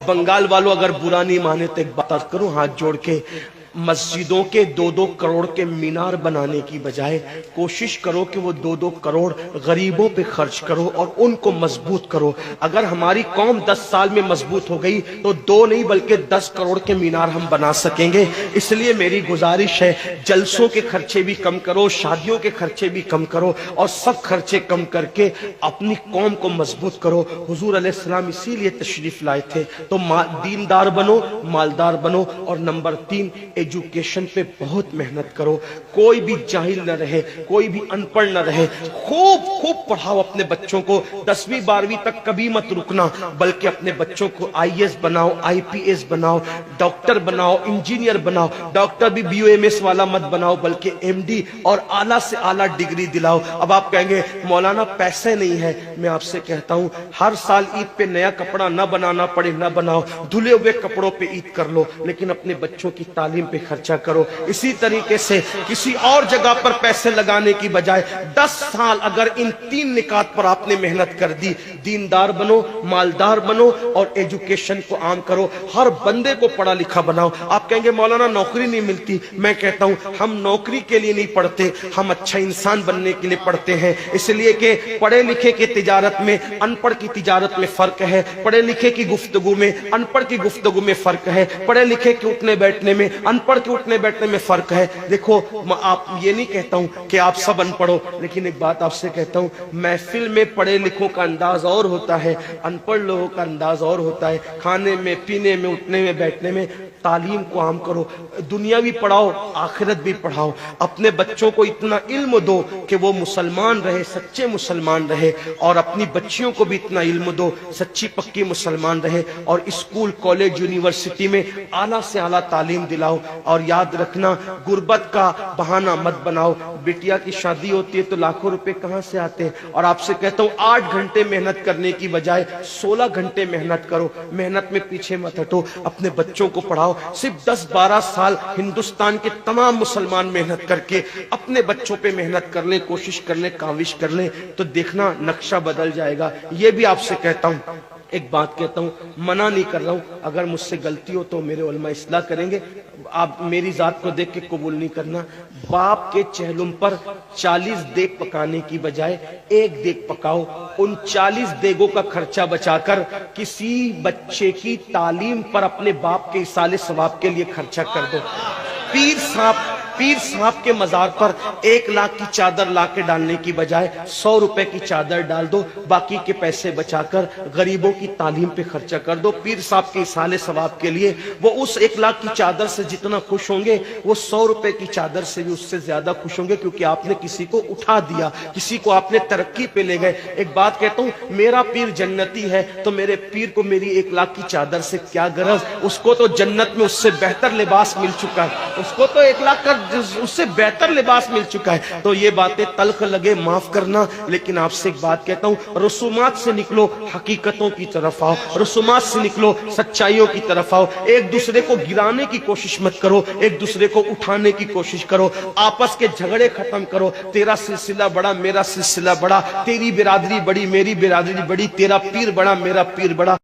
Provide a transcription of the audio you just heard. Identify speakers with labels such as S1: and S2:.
S1: بنگال والوں اگر برا نہیں مانے تو ایک بات کروں ہاتھ جوڑ کے، مسجدوں کے 2-2 کروڑ کے مینار بنانے کی بجائے کوشش کرو کہ وہ 2-2 کروڑ غریبوں پہ خرچ کرو اور ان کو مضبوط کرو۔ اگر ہماری قوم 10 سال میں مضبوط ہو گئی تو 2 نہیں بلکہ 10 کروڑ کے مینار ہم بنا سکیں گے۔ اس لیے میری گزارش ہے جلسوں کے خرچے بھی کم کرو، شادیوں کے خرچے بھی کم کرو اور سب خرچے کم کر کے اپنی قوم کو مضبوط کرو۔ حضور علیہ السلام اسی لیے تشریف لائے تھے۔ تو دیندار بنو، مالدار بنو، اور نمبر 3 ایجوکیشن پہ بہت محنت کرو۔ کوئی بھی جاہل نہ رہے، کوئی بھی ان پڑھ نہ رہے، خوب پڑھاؤ اپنے بچوں کو۔ 10ویں 12ویں تک کبھی مت رکنا، بلکہ اپنے بچوں کو IAS بناؤ، IPS بناؤ، ڈاکٹر بناؤ، انجینئر بناؤ۔ ڈاکٹر بھی BUMS والا مت بناؤ بلکہ MD اور اعلیٰ سے اعلیٰ ڈگری دلاؤ۔ اب آپ کہیں گے مولانا پیسے نہیں ہے، میں آپ سے کہتا ہوں ہر سال عید پہ نیا کپڑا نہ بنانا پڑے نہ بناؤ، دھلے ہوئے کپڑوں پہ عید کر لو، لیکن اپنے بچوں کی تعلیم پہ خرچہ کرو۔ اسی طریقے سے کسی اور جگہ پر پیسے لگانے کی بجائے 10 سال اگر ان 3 نکات پر آپ نے محنت کر دی، دیندار بنو، مالدار بنو اور ایجوکیشن کو عام کرو، ہر بندے کو پڑھا لکھا بناؤ۔ آپ کہیں گے مولانا نوکری نہیں ملتی، میں کہتا ہوں ہم نوکری کے لیے نہیں پڑھتے، ہم اچھا انسان بننے کے لیے پڑھتے ہیں۔ اس لیے کہ پڑھے لکھے کی تجارت میں ان پڑھ کی تجارت میں فرق ہے، پڑھے لکھے کی گفتگو میں ان پڑھ کی گفتگو میں فرق ہے، پڑھے لکھے کے اٹھنے بیٹھنے میں ان پڑھ کے اٹھنے بیٹھنے میں فرق ہے۔ دیکھو آپ یہ نہیں کہتا ہوں کہ آپ سب ان پڑھو، لیکن ایک بات آپ سے کہتا ہوں، محفل میں پڑھے لکھوں کا انداز اور ہوتا ہے، ان پڑھ لوگوں کا انداز اور ہوتا ہے۔ کھانے میں، پینے میں، اٹھنے میں، بیٹھنے میں تعلیم کو عام کرو، دنیا بھی پڑھاؤ، آخرت بھی پڑھاؤ۔ اپنے بچوں کو اتنا علم دو کہ وہ مسلمان رہے، سچے مسلمان رہے، اور اپنی بچیوں کو بھی اتنا علم دو سچی پکی مسلمان رہے، اور اسکول، کالج، یونیورسٹی میں اعلیٰ سے اعلیٰ تعلیم دلاؤ۔ اور یاد رکھنا غربت کا بہانہ مت بناؤ۔ بیٹیا کی شادی ہوتی ہے تو لاکھوں روپے کہاں سے آتے ہیں، اور آپ سے کہتا ہوں 8 گھنٹے محنت کرنے کی بجائے 16 گھنٹے محنت کرو، محنت میں پیچھے مت ہٹو، اپنے بچوں کو پڑھاؤ۔ صرف 10-12 سال ہندوستان کے تمام مسلمان محنت کر کے اپنے بچوں پہ محنت کر لیں، کوشش کر لیں، کاوش کر لیں، تو دیکھنا نقشہ بدل جائے گا۔ یہ بھی آپ سے کہتا ہوں، ایک بات کہتا ہوں، منع نہیں کر رہا ہوں، اگر مجھ سے غلطی ہو تو میرے علماء اصلاح کریں گے، آپ میری ذات کو دیکھ کے قبول نہیں کرنا۔ باپ کے چہلم پر 40 دیگ پکانے کی بجائے 1 دیگ پکاؤ، ان 40 دیگوں کا خرچہ بچا کر کسی بچے کی تعلیم پر اپنے باپ کے ایصال ثواب کے لیے خرچہ کر دو۔ پیر صاحب کے مزار پر 1 لاکھ کی چادر لا کے ڈالنے کی بجائے 100 روپے کی چادر ڈال دو، باقی کے پیسے بچا کر غریبوں کی تعلیم پہ خرچہ کر دو۔ پیر صاحب کے ایصال ثواب کے لیے وہ اس 1 لاکھ کی چادر سے جتنا خوش ہوں گے، وہ 100 روپے کی چادر سے بھی اس سے زیادہ خوش ہوں گے، کیونکہ آپ نے کسی کو اٹھا دیا، کسی کو آپ نے ترقی پہ لے گئے۔ ایک بات کہتا ہوں، میرا پیر جنتی ہے تو میرے پیر کو میری 1 لاکھ کی چادر سے کیا غرض، اس کو تو جنت میں اس سے بہتر لباس مل چکا ہے، اس کو تو 1 لاکھ کا اس سے بہتر لباس مل چکا ہے۔ تو یہ باتیں تلخ لگے معاف کرنا، لیکن آپ سے ایک بات کہتا ہوں، رسومات سے نکلو، حقیقتوں کی طرف آؤ، رسومات سے نکلو، سچائیوں کی طرف آؤ۔ ایک دوسرے کو گرانے کی کوشش مت کرو، ایک دوسرے کو اٹھانے کی کوشش کرو، آپس کے جھگڑے ختم کرو۔ تیرا سلسلہ بڑا، میرا سلسلہ بڑا، تیری برادری بڑی، میری برادری بڑی، تیرا پیر بڑا، میرا پیر بڑا۔